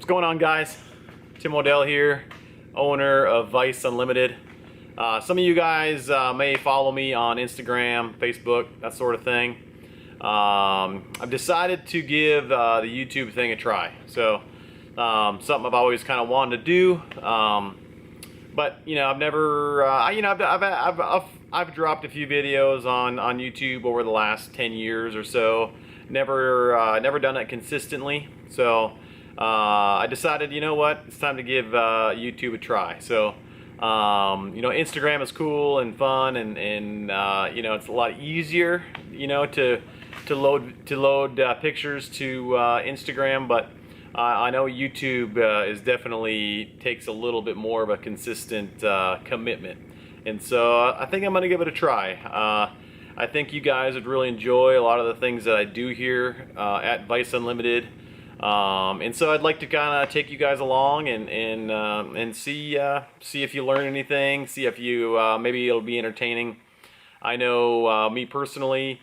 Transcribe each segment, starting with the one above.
going on, guys? Tim Odell here, owner of Vice Unlimited. Some of you guys may follow me on Instagram, Facebook, that sort of thing. I've decided to give the YouTube thing a try. So something I've always kind of wanted to do, but you know, I've never, I've dropped a few videos on YouTube over the last 10 years or so. Never done it consistently. So I decided, you know what, it's time to give YouTube a try. So you know, Instagram is cool and fun, and you know, it's a lot easier, you know, to load pictures to Instagram, but I know YouTube is definitely takes a little bit more of a consistent commitment, and so I think I'm gonna give it a try. I think you guys would really enjoy a lot of the things that I do here at Vice Unlimited. And so I'd like to kind of take you guys along and see if you learn anything, see if you maybe it'll be entertaining. I know me personally,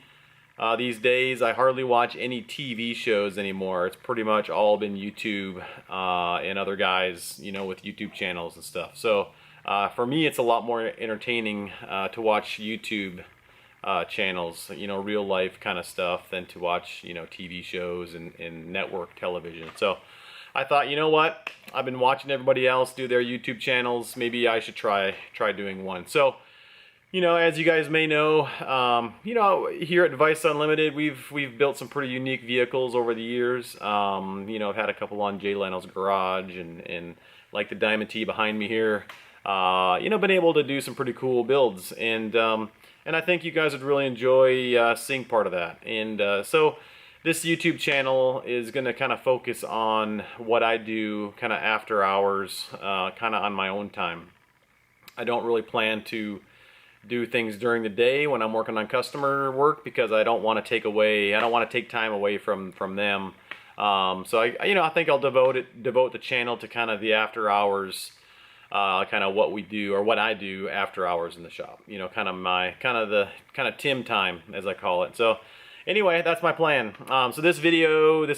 these days I hardly watch any TV shows anymore. It's pretty much all been YouTube and other guys, you know, with YouTube channels and stuff. So for me, it's a lot more entertaining to watch YouTube channels, you know, real life kind of stuff, than to watch, you know, TV shows and network television. So I thought, you know what, I've been watching everybody else do their YouTube channels, maybe I should try doing one. So, you know, as you guys may know, you know, here at Vice Unlimited, we've built some pretty unique vehicles over the years. You know, I've had a couple on Jay Leno's Garage and like the Diamond T behind me here. You know, been able to do some pretty cool builds, and I think you guys would really enjoy seeing part of that. And so this YouTube channel is going to kind of focus on what I do kind of after hours, kind of on my own time. I don't really plan to do things during the day when I'm working on customer work, because I don't want to take time away from them. So I think I'll devote the channel to kind of the after hours, kind of what we do, or what I do after hours in the shop. You know, kind of Tim time, as I call it. So anyway, that's my plan. So this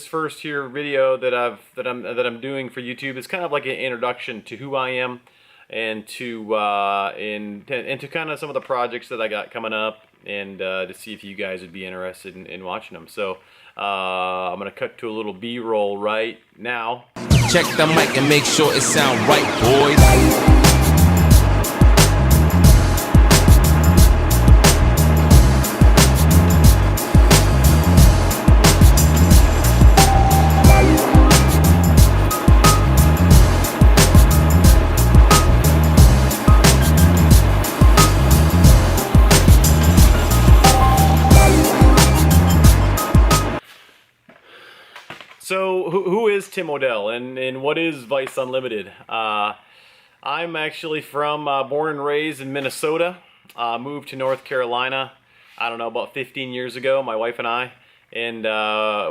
first video that I'm doing for YouTube is kind of like an introduction to who I am, and to kind of some of the projects that I got coming up, and to see if you guys would be interested in watching them. So I'm gonna cut to a little B-roll right now. Check the mic and make sure it sound right, boys. So who is Tim Odell, and what is Vice Unlimited? I'm actually from born and raised in Minnesota. Moved to North Carolina, I don't know, about 15 years ago, my wife and I. And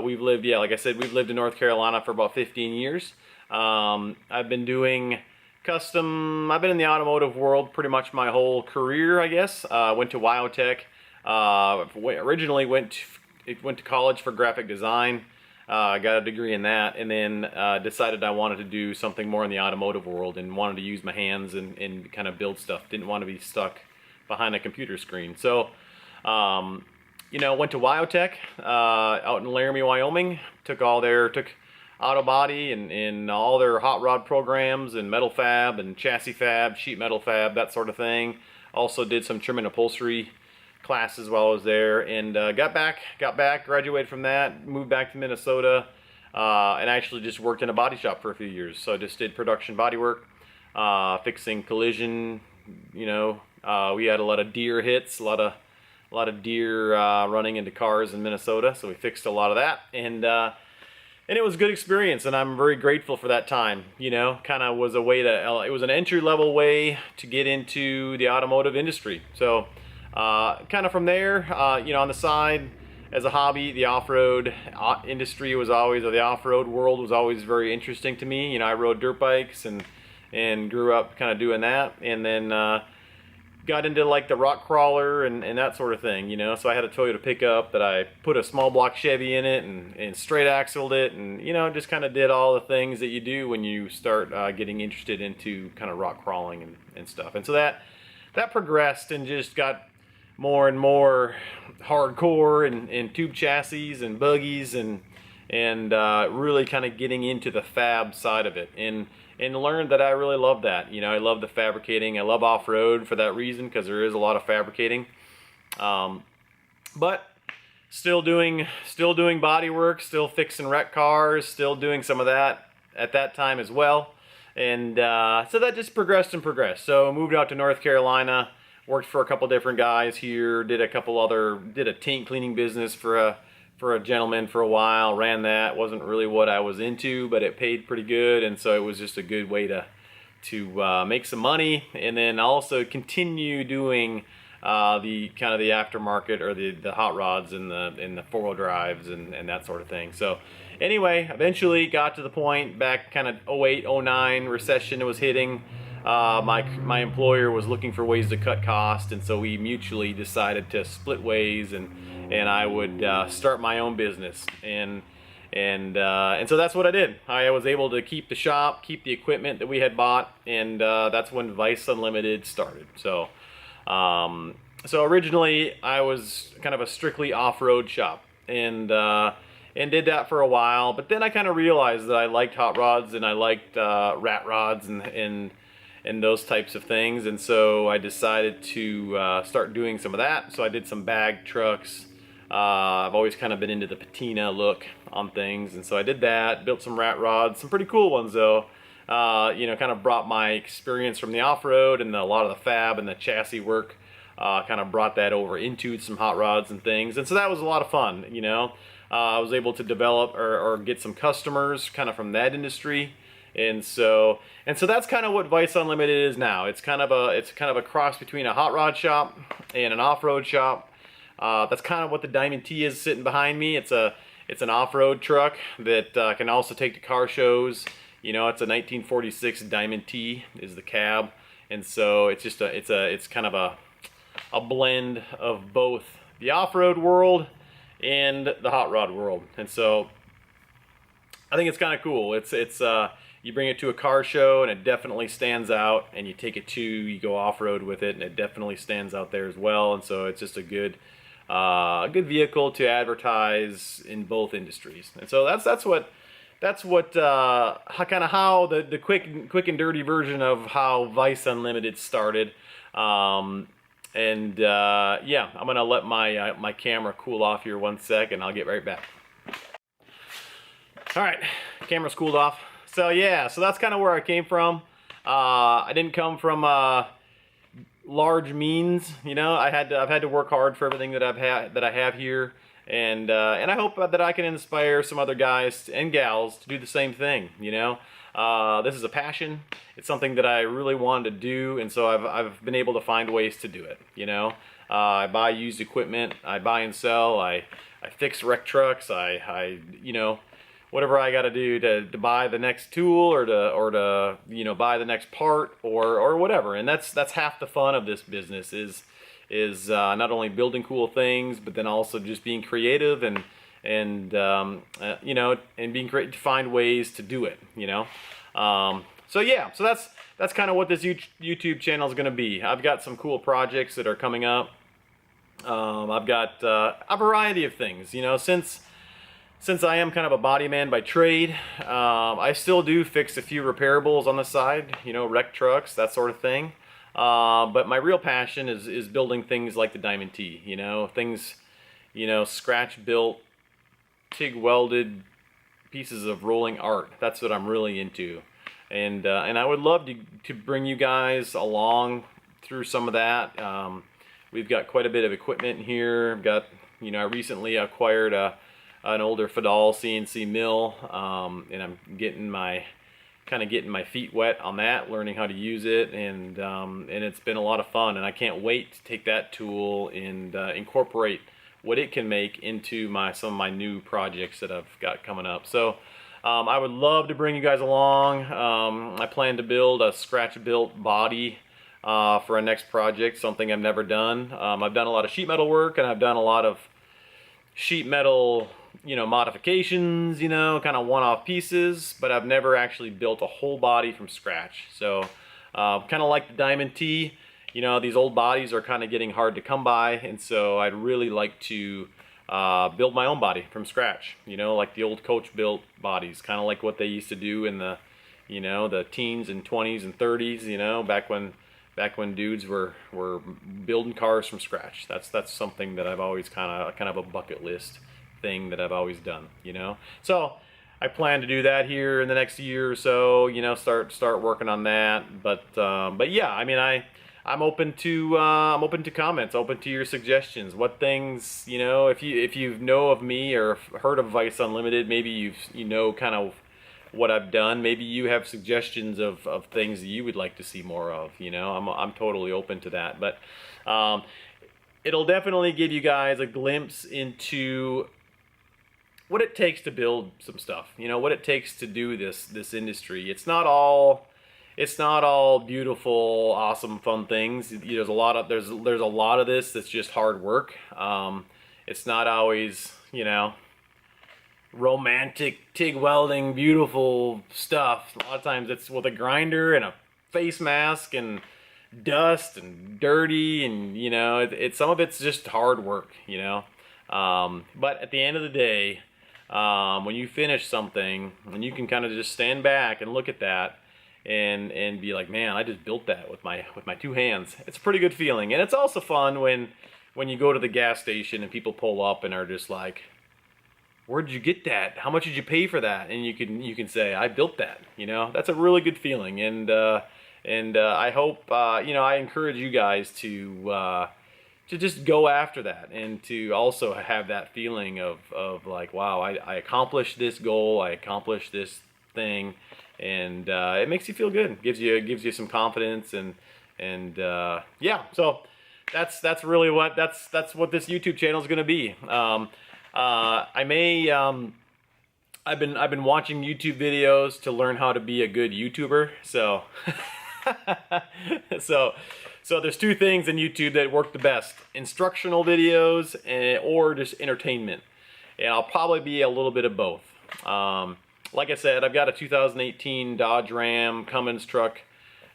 we've lived, yeah, like I said, we've lived in North Carolina for about 15 years. I've been doing custom, I've been in the automotive world pretty much my whole career, I guess. Went to Wyotech. Originally went to college for graphic design. I got a degree in that, and then decided I wanted to do something more in the automotive world, and wanted to use my hands and kind of build stuff. Didn't want to be stuck behind a computer screen. So, you know, went to Wyotech out in Laramie, Wyoming. Took auto body and all their hot rod programs, and metal fab and chassis fab, sheet metal fab, that sort of thing. Also did some trim and upholstery classes while I was there, and got back, graduated from that, moved back to Minnesota, and actually just worked in a body shop for a few years. So I just did production body work, fixing collision. You know, we had a lot of deer hits, a lot of deer running into cars in Minnesota, so we fixed a lot of that, and it was a good experience, and I'm very grateful for that time. You know, kind of was a way to, it was an entry-level way to get into the automotive industry. So kind of from there, you know, on the side, as a hobby, the off-road industry was always, or the off-road world was always very interesting to me. You know, I rode dirt bikes and grew up kind of doing that, and then got into like the rock crawler and that sort of thing, you know. So I had a Toyota pickup that I put a small block Chevy in it and straight axled it, and you know, just kind of did all the things that you do when you start getting interested into kind of rock crawling and stuff. And so that progressed and just got more and more hardcore and tube chassis and buggies and really kind of getting into the fab side of it, and learned that I really love that. You know, I love the fabricating. I love off-road for that reason, because there is a lot of fabricating. But still doing body work, still fixing wreck cars, still doing some of that at that time as well. And so that just progressed and progressed. So I moved out to North Carolina, worked for a couple different guys here, did a tank cleaning business for a gentleman for a while, ran that. Wasn't really what I was into, but it paid pretty good, and so it was just a good way to make some money, and then also continue doing the kind of the aftermarket, or the hot rods and the four-wheel drives and that sort of thing. So anyway, eventually got to the point back kind of 08, 09 recession was hitting. My employer was looking for ways to cut costs, and so we mutually decided to split ways, and I would start my own business, and so that's what I did. I was able to keep the shop, keep the equipment that we had bought, and that's when Vice Unlimited started. So originally I was kind of a strictly off-road shop, and did that for a while, but then I kind of realized that I liked hot rods and I liked rat rods and those types of things, and so I decided to start doing some of that. So I did some bag trucks. I've always kind of been into the patina look on things, and so I did that, built some rat rods, some pretty cool ones though. You know, kind of brought my experience from the off-road and a lot of the fab and the chassis work, kind of brought that over into some hot rods and things, and so that was a lot of fun, you know. I was able to develop or get some customers kind of from that industry. And so that's kind of what Vice Unlimited is now. It's kind of a cross between a hot rod shop and an off-road shop. That's kind of what the Diamond T is sitting behind me. It's an off-road truck that can also take to car shows. You know, it's a 1946 Diamond T is the cab, and so it's kind of a blend of both the off-road world and the hot rod world. And so I think it's kind of cool. It's you bring it to a car show and it definitely stands out, and you you go off-road with it and it definitely stands out there as well. And so it's just a good vehicle to advertise in both industries. And so that's what how the quick and dirty version of how Vice Unlimited started. Yeah, I'm gonna let my camera cool off here 1 second. I'll get right back. All right, camera's cooled off. So yeah, so that's kind of where I came from. I didn't come from large means, you know. I've had to work hard for everything that I have here, and I hope that I can inspire some other guys and gals to do the same thing. You know, this is a passion. It's something that I really wanted to do, and so I've been able to find ways to do it. You know, I buy used equipment, I buy and sell, I fix wreck trucks, I you know, whatever I got to do to buy the next tool or to you know, buy the next part or whatever. And that's half the fun of this business is not only building cool things, but then also just being creative and you know, and being creative to find ways to do it, you know. So yeah, so that's kind of what this YouTube channel is going to be. I've got some cool projects that are coming up. I've got a variety of things, you know. Since I am kind of a body man by trade, I still do fix a few repairables on the side, you know, wreck trucks, that sort of thing. But my real passion is building things like the Diamond T, you know, things, you know, scratch built, TIG welded pieces of rolling art. That's what I'm really into. And I would love to bring you guys along through some of that. We've got quite a bit of equipment here. I've got, you know, I recently acquired an older Fadal CNC mill, and I'm getting my feet wet on that, learning how to use it, and it's been a lot of fun, and I can't wait to take that tool and incorporate what it can make into some of my new projects that I've got coming up. So I would love to bring you guys along. I plan to build a scratch built body for a next project, something I've never done. I've done a lot of sheet metal work, and I've done a lot of sheet metal, modifications, kind of one-off pieces, but I've never actually built a whole body from scratch. So kind of like the Diamond T, these old bodies are kind of getting hard to come by, and so I'd really like to build my own body from scratch, like the old Coach built bodies, kind of like what they used to do in the, the teens and 20s and 30s, back when dudes were building cars from scratch. That's something that I've always kind of a bucket list thing that I've always done, So I plan to do that here in the next year or so, start working on that. But yeah, I mean, I'm open to comments, open to your suggestions. What things, if you know of me or heard of Vice Unlimited, maybe kind of what I've done. Maybe you have suggestions of things that you would like to see more of. I'm totally open to that. But it'll definitely give you guys a glimpse into what it takes to build some stuff. What it takes to do this industry. It's not all beautiful, awesome, fun things. There's a lot of this that's just hard work. It's not always romantic TIG welding, beautiful stuff. A lot of times it's with a grinder and a face mask and dust and dirty, and it's some of it's just hard work. But at the end of the day, when you finish something, when you can kind of just stand back and look at that and be like, man, I just built that with my two hands. It's a pretty good feeling. And it's also fun when you go to the gas station and people pull up and are just like, where'd you get that? How much did you pay for that? And you can say, I built that. That's a really good feeling. And I hope I encourage you guys to just go after that, and to also have that feeling of like, wow, I accomplished this goal, I accomplished this thing, and it makes you feel good. Gives you some confidence, and yeah. So that's really what this YouTube channel is going to be. I've been watching YouTube videos to learn how to be a good YouTuber. So so there's two things in YouTube that work the best: instructional videos or just entertainment. And I'll probably be a little bit of both. Like I said, I've got a 2018 Dodge Ram Cummins truck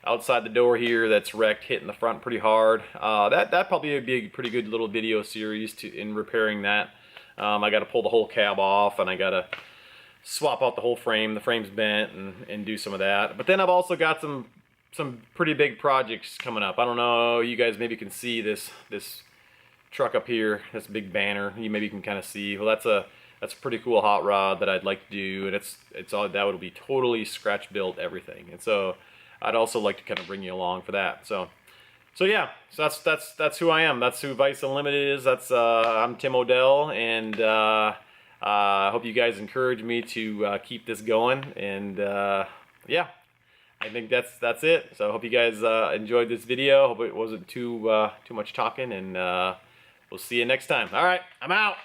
outside the door here that's wrecked, hitting the front pretty hard. That probably would be a pretty good little video series in repairing that. I got to pull the whole cab off, and I got to swap out the whole frame. The frame's bent, and do some of that. But then I've also got some pretty big projects coming up. I don't know, you guys maybe can see this truck up here, this big banner. You maybe can kind of see. Well, that's a pretty cool hot rod that I'd like to do, and it's all that would be totally scratch built everything. And so I'd also like to kind of bring you along for that. So yeah, so that's who I am. That's who Vice Unlimited is. I'm Tim Odell, and I hope you guys encourage me to keep this going. And yeah, I think that's it. So I hope you guys enjoyed this video. Hope it wasn't too much talking, and we'll see you next time. All right, I'm out.